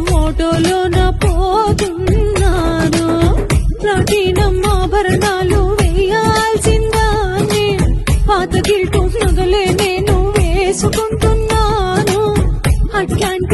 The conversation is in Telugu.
ఆటోలోన పోతున్నాను. ప్లాటినం ఆభరణాలు వేయాల్సిందాన్ని, పాత గిల్టు నగలే నేను వేసుకుంటున్నాను. అట్లాంటి